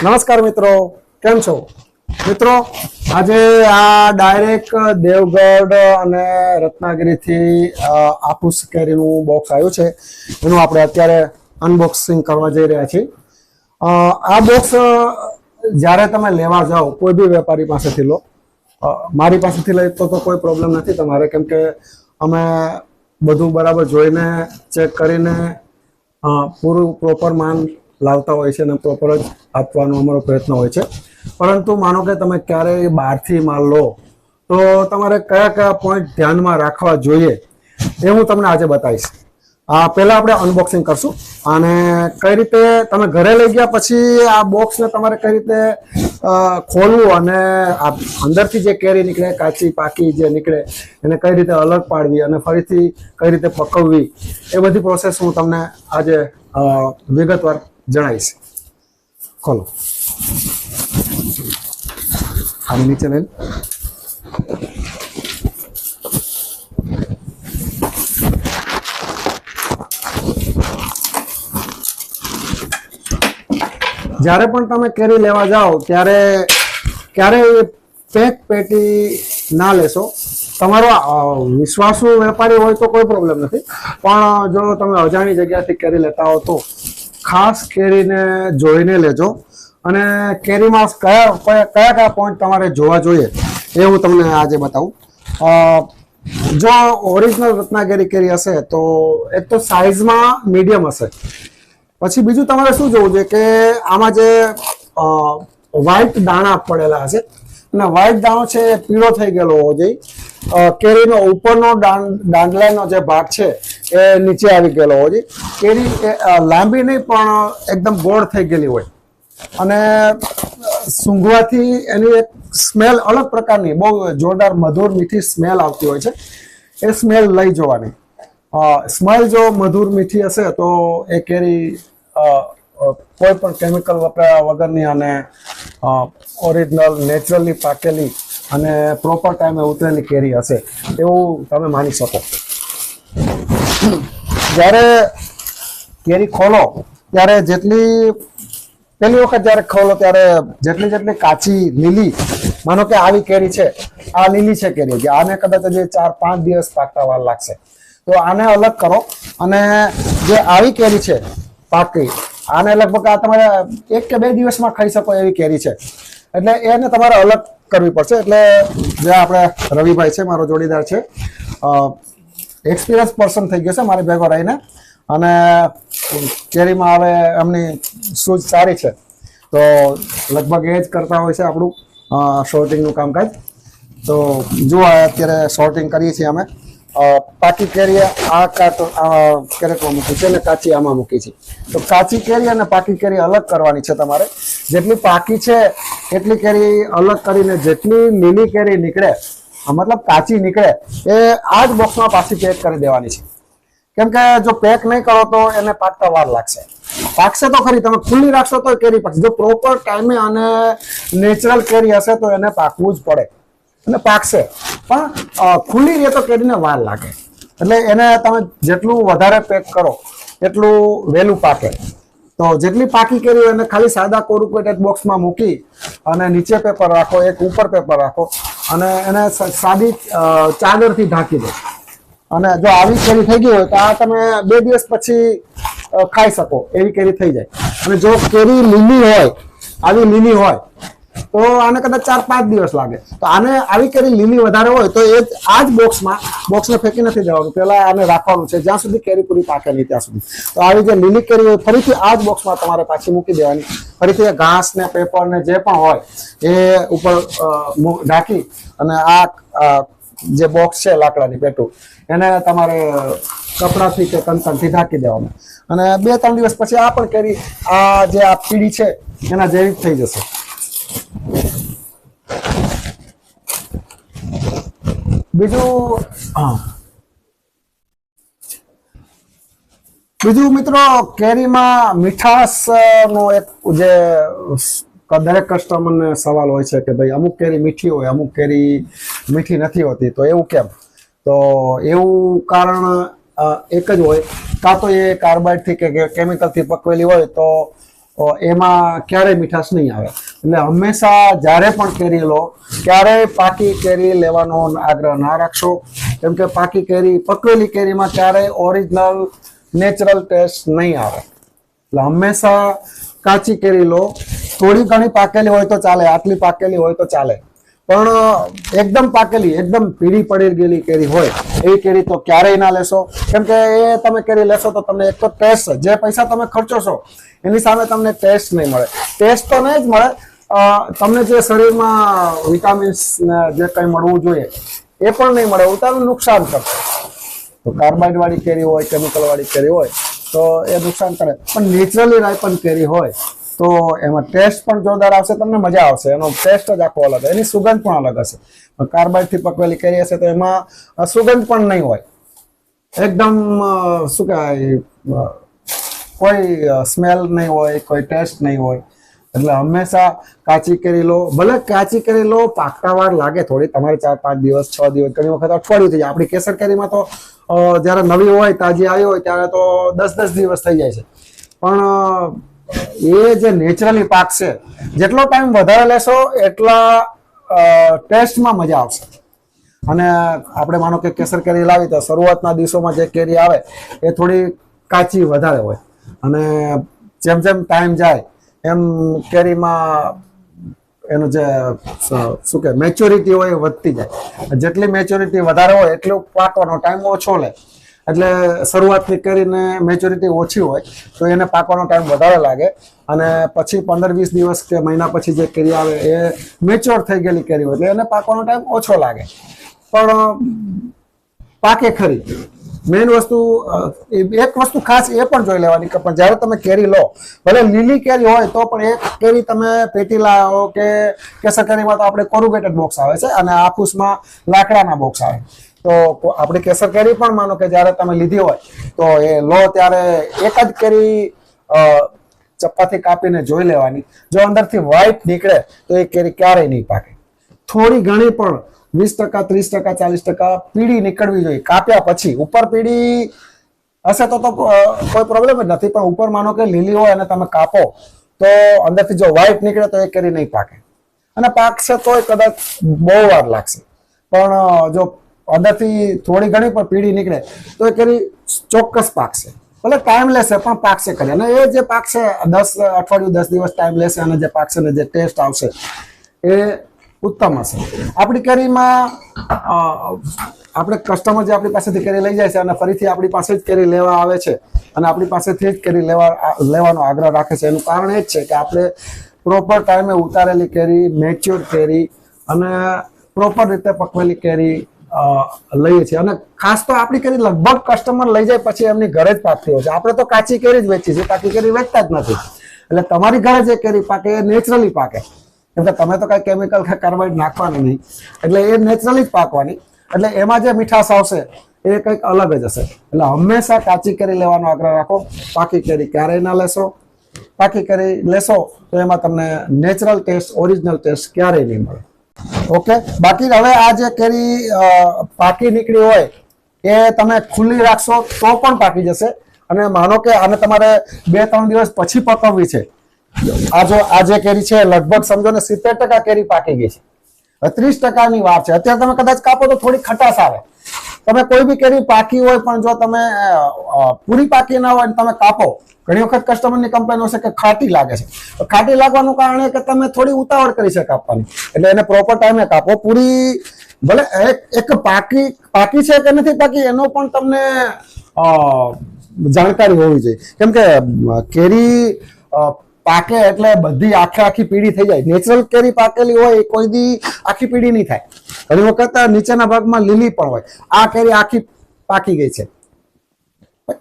નમસ્કાર મિત્રો, કેમ છો મિત્રો? આજે આ ડાયરેક્ટ દેવગઢ અને રત્નાગીરીથી આફૂસ કેરીનું બોક્સ આવ્યું છે, એનું આપણે અત્યારે અનબોક્સિંગ કરવા જઈ રહ્યા છીએ. આ બોક્સ જ્યારે તમે લેવા જાઓ કોઈ બી વેપારી પાસેથી લો, મારી પાસેથી લઈ તો કોઈ પ્રોબ્લેમ નથી તમારે, કેમ કે અમે બધું બરાબર જોઈને ચેક કરીને પૂરું પ્રોપર માન લાવતા હોય છે અને પ્રોપર જ આપવાનો અમારો પ્રયત્ન હોય છે. પરંતુ માનો કે તમે ક્યારેય બહારથી માલ લો તો તમારે કયા કયા પોઈન્ટ ધ્યાનમાં રાખવા જોઈએ એ હું તમને આજે બતાવીશ. પહેલાં આપણે અનબોક્સિંગ કરશું અને કઈ રીતે તમે ઘરે લઈ ગયા પછી આ બોક્સને તમારે કઈ રીતે ખોલવું અને આ અંદરથી જે કેરી નીકળે, કાચી પાકી જે નીકળે એને કઈ રીતે અલગ પાડવી અને ફરીથી કઈ રીતે પકવવી, એ બધી પ્રોસેસ હું તમને આજે વિગતવાર જણાવીશ. ખોલો, આની નીચે લઈને જ્યારે પણ તમે કેરી લેવા જાઓ ત્યારે ક્યારેય પેક પેટી ના લેશો. તમારો વિશ્વાસુ વેપારી હોય તો કોઈ પ્રોબ્લેમ નથી, પણ જો તમે અજાણી જગ્યાથી કેરી લેતા હો તો ખાસ કેરીને જોઈને લેજો અને કેરીમાં કયા પોઈન્ટ તમારે જોવા જોઈએ એ હું તમને આજે બતાવું. જો ઓરિજિનલ રત્નાગીરી કેરી હશે તો એક તો સાઇઝમાં મીડિયમ હશે. પછી બીજું તમારે શું જોવું જોઈએ કે આમાં જે વ્હાઈટ દાણા પડેલા હશે અને વ્હાઈટ દાણો છે એ પીળો થઈ ગયેલો હોવો જોઈએ. કેરીનો ઉપરનો દાંડલાનો જે ભાગ છે એ નીચે આવી ગયેલો હોવો જોઈએ. કેરી લાંબી નહીં પણ એકદમ ગોળ થઈ ગયેલી હોય અને સૂંઘવાથી એની એક સ્મેલ અલગ પ્રકારની બહુ જોરદાર મધુર મીઠી સ્મેલ આવતી હોય છે. એ સ્મેલ લઈ જવાની. સ્મેલ જો મધુર મીઠી હશે તો એ કેરી કોઈ પણ કેમિકલ વપરાયા વગરની અને ઓરિજિનલ નેચરલી પાકેલી અને પ્રોપર ટાઈમે ઉતરેલી કેરી હશે એવું તમે માની શકો. જ્યારે કેરી ખોલો ત્યારે પહેલી વખત જ્યારે ખોલો ત્યારે જેટલી કાચી લીલી, માનો કે આવી કેરી છે, આ લીલી છે કેરી, આને કદાચ જે 4-5 દિવસ પાકતા વાર લાગશે, તો આને અલગ કરો. અને જે આવી કેરી છે પાકી, આને લગભગ આ તમારે 1 કે 2 દિવસમાં ખાઈ શકો એવી કેરી છે, એટલે એને તમારે અલગ કરવી પડશે. એટલે જે આપણે રવિભાઈ છે, મારો જોડીદાર છે, એક્સપિરિયન્સ પર્સન થઈ ગયો છે મારી ભેગો રહીને, અને કેરીમાં હવે એમની સૂઝ સારી છે, તો લગભગ એ જ કરતા હોય છે આપણું શોર્ટિંગનું કામકાજ. તો જુઓ અત્યારે શોર્ટિંગ કરીએ છીએ અમે. પાકી કેરી આ કેરેટમાં મૂકી છે અને કાચી આમાં મૂકી છે. તો કાચી કેરી અને પાકી કેરી અલગ કરવાની છે તમારે. જેટલી પાકી છે એટલી કેરી અલગ કરીને જેટલી લીલી કેરી નીકળે, મતલબ કાચી નીકળે, એ આ જ બોક્સમાં પાછી પેક કરી દેવાની છે. કેમ કે જો પેક નહીં કરો તો એને પાકતા વાર લાગશે. પાકશે તો ખરી, તમે ખુલ્લી રાખશો તો કેરી પાકશે. જો પ્રોપર ટાઈમે અને નેચરલ કેરી હશે તો એને પાકવું જ પડે અને પાકશે, પણ ખુલ્લી રહે તો કેરીને વાર લાગે. એટલે એને તમે જેટલું વધારે પેક કરો એટલું વહેલું પાકે. તો જેટલી પાકી કેરી એને ખાલી સાદા કોરુકેટેડ બોક્સમાં મૂકી અને નીચે પેપર રાખો, એક ઉપર પેપર રાખો અને એને સાદી ચાદરથી ઢાંકી દો. અને જો આવી કેરી થઈ ગઈ હોય તો આ તમે 2 દિવસ પછી ખાઈ શકો એવી કેરી થઈ જાય. અને જો કેરી લીલી હોય, આવી લીલી હોય, તો આને કદાચ 4-5 દિવસ લાગે. તો આને આવી કેરી લીલી વધારે હોય તો એ આ જ બોક્સને ફેંકી નથી દેવાનું, પહેલાં આને રાખવાનું છે જ્યાં સુધી કેરી પૂરી પાકે નહીં ત્યાં સુધી. તો આવી જે લીલી કેરી હોય ફરીથી આ જ બોક્સમાં તમારે પાછી મૂકી દેવાની. ફરીથી એ ઘાસ ને પેપર ને જે પણ હોય એ ઉપર ઢાંકી અને આ જે બોક્સ છે લાકડાની પેટું, એને તમારે કપડાથી કે કંકણથી ઢાંકી દેવાનું. અને 2-3 દિવસ પછી આ પણ કેરી આ જે આ પીળી છે એના જેવી થઈ જશે. બીજું મિત્રો, કેરીમાં મીઠાશનો એક જે દરેક કસ્ટમરને સવાલ હોય છે કે ભાઈ અમુક કેરી મીઠી હોય, અમુક કેરી મીઠી નથી હોતી, તો એવું કેમ? તો એવું કારણ એક જ હોય, કાં તો એ કાર્બાઇડથી કે કેમિકલથી પકવેલી હોય તો એમાં ક્યારેય મીઠાશ નહીં આવે. એટલે હંમેશા જ્યારે પણ કેરી લો ક્યારેય પાકી કેરી લેવાનો આગ્રહ ના રાખશો, કેમ કે પાકી કેરી પકવેલી કેરીમાં ક્યારેય ઓરિજિનલ નેચરલ ટેસ્ટ નહીં આવે. એટલે હંમેશા કાચી કેરી લો. થોડી ઘણી પાકેલી હોય તો ચાલે, આટલી પાકેલી હોય તો ચાલે, પણ એકદમ પાકેલી એકદમ પીળી પડી ગયેલી કેરી હોય એવી કેરી તો ક્યારેય ના લેશો, કેમ કે એ તમે કેરી લેશો તો તમને એક તો ટેસ્ટ, જે પૈસા તમે ખર્ચો છો એની સામે તમને ટેસ્ટ નહીં મળે. ટેસ્ટ તો નહીં જ મળે, તમને જે શરીરમાં વિટામિન્સ જે કંઈ મળવું જોઈએ એ પણ નહીં મળે, ઉતારું નુકસાન કરશે. તો કાર્બાઇડ વાળી કેરી હોય, કેમિકલ વાળી કેરી હોય તો એ નુકસાન કરે. પણ નેચરલી રાયપન કેરી હોય તો એમાં ટેસ્ટ પણ જોરદાર આવશે, તમને મજા આવશે. એનો ટેસ્ટ જ આખો અલગ, એની સુગંધ પણ અલગ હશે. કાર્બાઇડથી પકવેલી કેરી હશે તો એમાં સુગંધ પણ નહીં હોય, એકદમ શું કહેવાય, કોઈ સ્મેલ નહીં હોય, કોઈ ટેસ્ટ નહીં હોય. એટલે હંમેશા કાચી કેરી લો. ભલે કાચી કેરી લો, પાકતા વાર લાગે થોડી, તમારે 4-5 દિવસ 6 દિવસ, ઘણી વખત અઠવાડિયું થઈ જાય. આપણી કેસર કેરીમાં તો જ્યારે નવી હોય, તાજી આવી હોય ત્યારે તો 10-10 દિવસ થઈ જાય છે. પણ એ જે નેચરલી પાક છે, જેટલો ટાઈમ વધારે લેશો એટલા ટેસ્ટમાં મજા આવશે. અને આપણે માનો કે કેસર કેરી લાવી તો શરૂઆતના દિવસોમાં જે કેરી આવે એ થોડી કાચી વધારે હોય, અને જેમ જેમ ટાઈમ જાય એમ કેરીમાં એનું જે શું કે મેચ્યોરિટી હોય એ વધતી જાય. જેટલી મેચ્યોરિટી વધારે હોય એટલું પાકવાનો ટાઈમ ઓછો લે. એટલે શરૂઆતની કેરીને મેચ્યોરિટી ઓછી હોય તો એને પાકવાનો ટાઈમ વધારે લાગે, અને પછી 15-20 દિવસ કે મહિના પછી જે કેરી આવે એ મેચ્યોર થઈ ગયેલી કેરી હોય એટલે એને પાકવાનો ટાઈમ ઓછો લાગે, પણ પાકે ખરી. મેઇન વસ્તુ, એક વસ્તુ ખાસ એ પણ જોઈ લેવાની કે પણ જ્યારે તમે કેરી લો, ભલે લીલી કેરી હોય તો પણ એક કેરી તમે પેટી લાવો કે કેસર કેરીમાં તો આપણે કોરુગેટેડ બોક્સ આવે છે અને આફૂસમાં લાકડાના બોક્સ આવે. તો આપણી કેસર કેરી પણ માનો કે જ્યારે તમે લીધી હોય તો એ લો ત્યારે એક જ કેરી ચપ્પાથી કાપીને જોઈ લેવાની. જો અંદરથી વ્હાઈટ નીકળે તો એ કેરી ક્યારેય નહીં પાકે. થોડી ઘણી પણ 20%, 30%, 40% પીળી નીકળવી જોઈએ કાપ્યા પછી. ઉપર પીળી હશે તો કોઈ પ્રોબ્લેમ જ નથી, પણ ઉપર માનો કે લીલી હોય અને તમે કાપો તો અંદરથી જો વ્હાઈટ નીકળે તો એ કેરી નહીં પાકે, અને પાકશે તોય કદાચ બહુ વાર લાગશે. પણ જો અંદરથી થોડી ઘણી પણ પીળી નીકળે તો એ કેરી ચોક્કસ પાકશે. ભલે ટાઈમ લેશે પણ પાકશે કરી, અને એ જે પાકશે 10 અઠવાડિયું 10 દિવસ ટાઈમ લેશે, અને જે પાકશે ને જે ટેસ્ટ આવશે એ ઉત્તમ હશે. આપણી કેરીમાં આપણે કસ્ટમર જે આપણી પાસેથી કેરી લઈ જાય છે અને ફરીથી આપણી પાસે જ કેરી લેવા આવે છે અને આપણી પાસેથી જ કેરી લેવાનો આગ્રહ રાખે છે, એનું કારણ એ જ છે કે આપણે પ્રોપર ટાઈમે ઉતારેલી કેરી, મેચ્યોર કેરી અને પ્રોપર રીતે પકવેલી કેરી લઈએ છીએ. અને ખાસ તો આપણી કેરી લગભગ કસ્ટમર લઈ જાય પછી એમની ઘરે જ પાકતી હોય છે. આપણે તો કાચી કેરી જ વેચીએ છીએ, પાકી કેરી વેચતા જ નથી. એટલે તમારી ઘરે જે કેરી પાકે એ નેચરલી પાકે, કેમ કે તમે તો કાંઈ કેમિકલ કે કાર્બાઇડ નાખવાની નહીં, એટલે એ નેચરલી જ પાકવાની. એટલે એમાં જે મીઠાશ આવશે એ કંઈક અલગ જ હશે. એટલે હંમેશા કાચી કેરી લેવાનો આગ્રહ રાખો. પાકી કેરી ક્યારેય ના લેશો. પાકી કેરી લેશો તો એમાં તમને નેચરલ ટેસ્ટ, ઓરિજિનલ ટેસ્ટ ક્યારેય નહીં મળે. ઓકે, બાકી હવે આ જે કેરી પાકી નીકળી હોય એ તમે ખુલ્લી રાખશો તો પણ પાકી જશે. અને માનો કે આને તમારે 2-3 દિવસ પછી પકવવી છે, આ જે કેરી છે લગભગ સમજો ને 70% કેરી પાકી ગઈ છે, 30%ની વાર છે. અત્યારે તમે કદાચ કાપો તો થોડી ખટાશ આવે. તમે કોઈ બી કેરી પાકી હોય પણ જો તમે પૂરી પાકી ના હોય તમે કાપો, ઘણી વખત કસ્ટમરની કમ્પ્લેન હશે કે ખાટી લાગે છે. ખાટી લાગવાનું કારણ એ કે તમે થોડી ઉતાવળ કરી છે કાપવાની, એટલે એને પ્રોપર ટાઈમે કાપો. પૂરી ભલે એક પાકી છે કે નથી પાકી એનો પણ તમને જાણકારી હોવી જોઈએ, કેમ કે કેરી પાકે એટલે બધી આખી પીળી થઈ જાય. નેચરલ કેરી પાકેલી હોય એ કોઈ દી આખી પીળી નહીં થાય. ઘણી વખત નીચેના ભાગમાં લીલી પણ હોય. આ કેરી આખી પાકી ગઈ છે.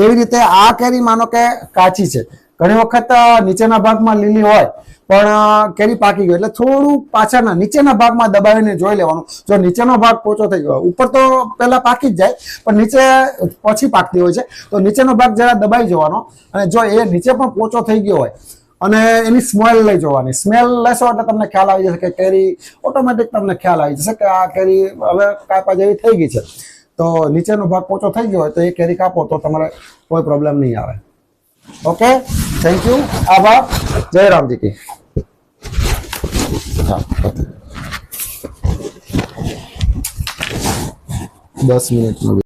એવી રીતે આ કેરી માનો કે કાચી છે, ઘણી વખત નીચેના ભાગમાં લીલી હોય પણ કેરી પાકી ગઈ એટલે થોડું પાછળના નીચેના ભાગમાં દબાવીને જોઈ લેવાનું. જો નીચેનો ભાગ પોચો થઈ ગયો, ઉપર તો પહેલા પાકી જ જાય પણ નીચે પછી પાકતી હોય છે, તો નીચેનો ભાગ જરા દબાઈ જવાનો. અને જો એ નીચે પણ પોચો થઈ ગયો હોય અને એની સ્મેલ લઈ જવાની. સ્મેલ લેશો એટલે તમને ખ્યાલ આવી જશે કે કેરી ઓટોમેટિક તમને ખ્યાલ આવી જશે કે આ કેરી હવે કાપા જેવી થઈ ગઈ છે. તો નીચેનો ભાગ પોચો થઈ ગયો હોય તો એ કેરી કાપો તો તમારે કોઈ પ્રોબ્લેમ નહીં આવે. ઓકે, થેન્ક યુ, આભાર, જય રામજી કી. હા, 10 મિનિટમાં